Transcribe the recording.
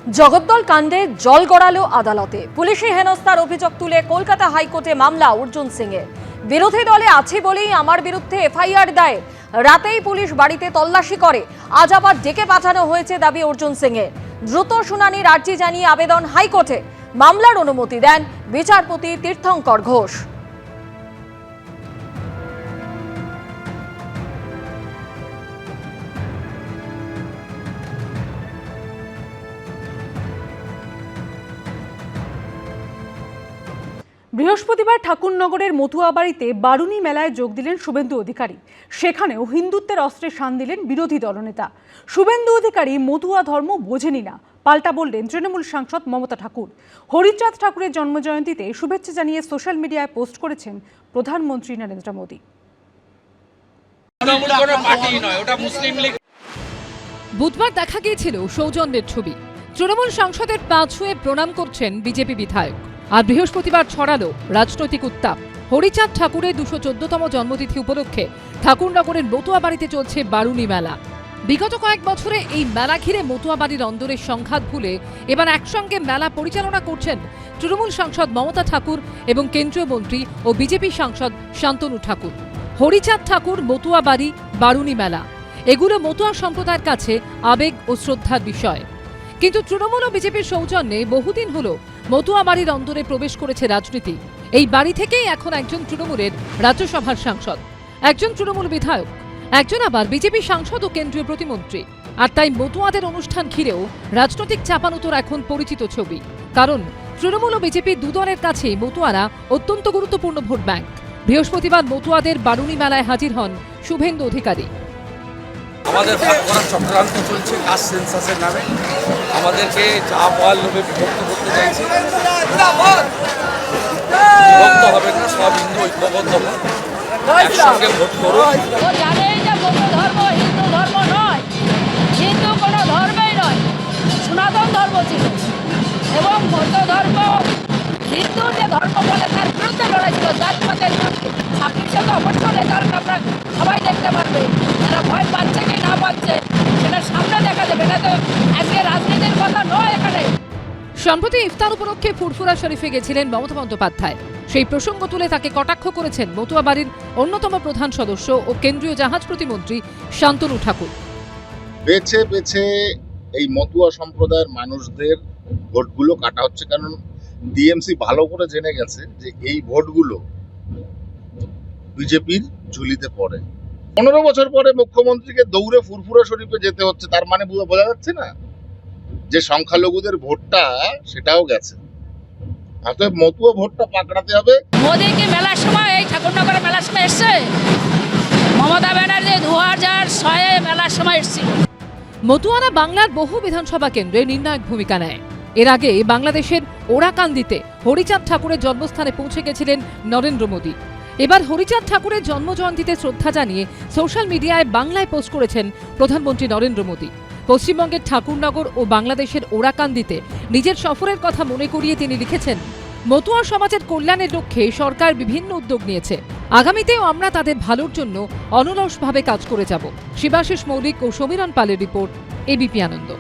জগদ্দল কাণ্ডে জল গড়ালো আদালতে। পুলিশি হেনস্থার অভিযোগ তুলে কলকাতা হাইকোর্টে মামলা অর্জুন সিংয়ের। বিরোধী দলে আছে বলেই আমার বিরুদ্ধে এফআইআর দায়ের। রাতেই পুলিশ বাড়িতে তল্লাশি করে, আজ আবার ডেকে পাঠানো হয়েছে দাবি অর্জুন সিংয়ের। দ্রুত শুনানির আর্জি জানিয়ে আবেদন হাইকোর্টে। মামলার অনুমতি দেন বিচারপতি তীর্থঙ্কর ঘোষ। বৃহস্পতিবার ঠাকুরনগরের মতুয়াবাড়িতে বারুনি মেলায় যোগ দিলেন শুভেন্দু অধিকারী। সেখানেও হিন্দুত্বের অস্ত্রে শান দিলেন বিরোধী দলনেতা। শুভেন্দু অধিকারী মতুয়া ধর্ম বোঝেনি না, পাল্টা বললেন তৃণমূল সাংসদ মমতা ঠাকুর। হরিচাঁদ ঠাকুরের জন্মজয়ন্তীতে শুভেচ্ছা জানিয়ে সোশ্যাল মিডিয়ায় পোস্ট করেছেন প্রধানমন্ত্রী নরেন্দ্র মোদী। বুধবার দেখা গিয়েছিল সৌজন্যের ছবি। তৃণমূল সাংসদের পা ছুঁয়ে প্রণাম করছেন বিজেপি বিধায়ক। আর বৃহস্পতিবার ছড়ালো রাজনৈতিক উত্তাপ। হরিচাঁদ ঠাকুরের ২১৪তম জন্মতিথি উপলক্ষে ঠাকুরনগরের মতুয়াবাড়িতে চলছে বারুনি মেলা। বিগত কয়েক বছরে এই মেলা ঘিরে মতুয়াবাড়ির অন্দরের সংঘাত ভুলে এবার একসঙ্গে মেলা পরিচালনা করছেন তৃণমূল সাংসদ মমতা ঠাকুর এবং কেন্দ্রীয় মন্ত্রী ও বিজেপি সাংসদ শান্তনু ঠাকুর। হরিচাঁদ ঠাকুর, মতুয়াবাড়ি, বারুনি মেলা, এগুলো মতুয়া সম্প্রদায়ের কাছে আবেগ ও শ্রদ্ধার বিষয়। কিন্তু তৃণমূল ও বিজেপির সৌজন্যে বহুদিন হলো মতুয়া বাড়ির অন্দরে প্রবেশ করেছে রাজনীতি। এই বাড়ি থেকেই এখন একজন তৃণমূলের রাজ্যসভার সাংসদ, একজন তৃণমূল বিধায়ক, একজন আবার বিজেপি সাংসদ ও কেন্দ্রীয় প্রতিমন্ত্রী। আর তাই মতুয়াদের অনুষ্ঠান ঘিরেও রাজনৈতিক চাপানুতোর এখন পরিচিত ছবি। কারণ তৃণমূল ও বিজেপি দুদলের কাছে মতুয়ারা অত্যন্ত গুরুত্বপূর্ণ ভোট ব্যাংক। বৃহস্পতিবার মতুয়াদের বারুনি মেলায় হাজির হন শুভেন্দু অধিকারী। আমাদের ভাগ করার চক্রান্ত চলছে কাস্ট সেন্সাসের নামে। আমাদেরকে যা বল লোভে বিভক্ত করতে চাইছে। বিভক্ত হবে না, সব হিন্দু ঐক্যবদ্ধ হবে, একসঙ্গে ভোট করুন। জানেই যে বৌদ্ধ ধর্ম হিন্দু ধর্ম নয়, হিন্দু কোনো ধর্মই নয়, সনাতন ধর্ম ছিল। এবং বৌদ্ধ ধর্ম হিন্দুর যে ধর্ম বলে তার বিরুদ্ধে লড়াই ছিল, জাতপাতের বিরুদ্ধে। আপনি সেটা অবশ্যই রেজাল্ট আমরা সবাই দেখতে পারবে। যারা ভয় পাচ্ছে কি না পাচ্ছে সেটা সামনে দেখা যাবে। এটা তো আজকে রাজনীতির কথা নয় এখানে। সম্প্রতি ইফতার উপলক্ষে ফুরফুরা শরীফে গেছিলেন মমতা বন্দ্যোপাধ্যায়। সেই প্রসঙ্গ তুলে তাকে কটাক্ষ করেছেন মতুয়া বাড়ির অন্যতম প্রধান সদস্য ও কেন্দ্রীয় জাহাজ প্রতিমন্ত্রী শান্তনু ঠাকুর। বেছে বেছে এই মতুয়া সম্প্রদায়ের মানুষদের ভোটগুলো কাটা হচ্ছে, কারণ ডিএমসি ভালো করে জেনে গেছে যে এই ভোটগুলো বিজেপির ঝুলিতে পড়ে। 15 বছর পরে মুখ্যমন্ত্রীকে দৌড়ে ফুরফুরা শরীফে যেতে হচ্ছে, তার মানে বোঝা যাচ্ছে না যে সংখ্যালঘুদের ভোটটা সেটাও গেছে। অতএব মতুয়া ভোটটা পাকড়াতে হবে। মোদী কি মেলার সময় এই ঠাকুরনগরের মেলার সময় এসছে? মমতা ব্যানার্জি 2006-এ মেলার সময় এসেছিল। মতুয়ারা বাংলার বহু বিধানসভা কেন্দ্রে নির্ণায়ক ভূমিকা নেয়। এর আগে বাংলাদেশের ওরাকান্দিতে হরিচাঁদ ঠাকুরের জন্মস্থানে পৌঁছে গেছিলেন নরেন্দ্র মোদী। এবার হরিচাঁদ ঠাকুরের জন্মজয়ন্তীতে শ্রদ্ধা জানিয়ে সোশ্যাল মিডিয়ায় বাংলায় পোস্ট করেছেন প্রধানমন্ত্রী নরেন্দ্র মোদী। পশ্চিমবঙ্গের ঠাকুরনগর ও বাংলাদেশের ওরাকান্দিতে নিজের সফরের কথা মনে করিয়ে তিনি লিখেছেন, মতুয়া সমাজের কল্যাণের লক্ষ্যে সরকার বিভিন্ন উদ্যোগ নিয়েছে। আগামীতেও আমরা তাদের ভালোর জন্য অনলসভাবে কাজ করে যাব। শিবাশিস মৌলিক ও সমীরণ পালের রিপোর্ট, এবিপি আনন্দ।